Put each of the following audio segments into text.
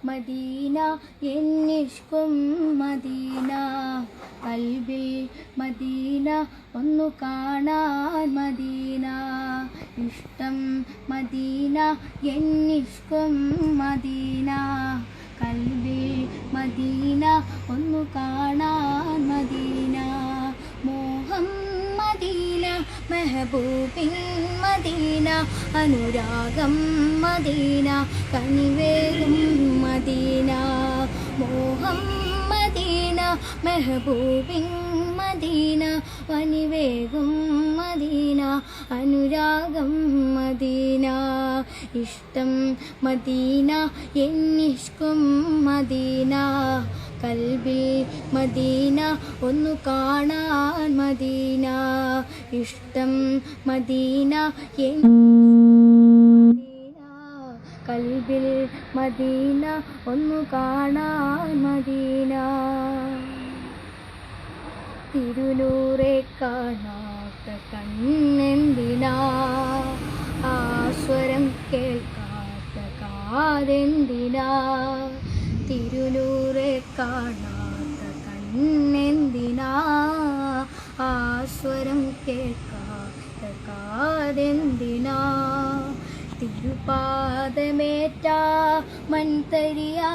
Medina എന്നിഷ്കും Medina കൽബിൽ Medina ഒന്നു കാണാൻ മദീന ഇഷ്ടം മദീന എന്നിഷ്കും മദീന കൽബിൽ മദീന ഒന്നു കാണാൻ മദീന മോഹം മദീന മെഹബൂബിൻ മദീന അനുരാഗം മദീന കനിവേകും മദീന മോഹം മദീന മെഹബൂബിൻ മദീന കനിവേകും മദീന അനുരാഗം മദീന ഇഷ്ടം മദീന എന്നിഷ്കും മദീന കൽബിൽ മദീന ഒന്നു കാണാൻ മദീന ഇഷ്ടം മദീന മദീന കൽബിൽ മദീന ഒന്നു കാണാൻ മദീന തിരുനൂറെ കാണാത്ത കണ്ണെന്തിനാ ആ സ്വരം കേൾക്കാത്ത കാതെന്തിനാ തിരുനൂറെ കാണാത്ത കണ്ണെന്തിനാ ആ സ്വരം കേൾക്കാത്ത കാതെന്തിനാ തിരുപാദമേറ്റ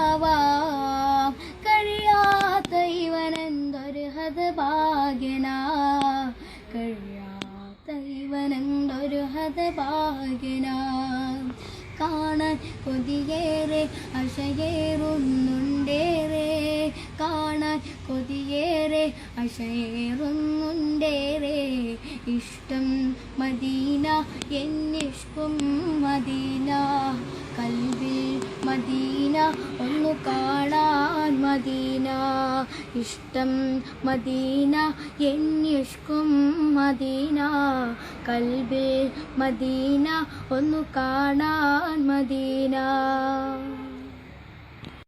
മൺതരിയാവാം കഴിയാത്ത ഇവനെന്തൊരു ഹതഭാഗ്യനാ കഴിയാത്ത ഇവനെന്തൊരു ഹതഭാഗ്യനാ കാണാൻ കൊതിയേറെ അശയേറുന്നുണ്ടേറെ കാണാൻ കൊതിയേറെ അശയേറുന്നുണ്ടേറെ ഇഷ്ടം മദീന എന്നിഷ്കും മദീന കൽബിൽ മദീന ഒന്നു കാണാൻ മദീന ഇഷ്ടം മദീന എന്നിഷ്കും മദീന കൽബിൽ മദീന ഒന്നു കാണാൻ മദീന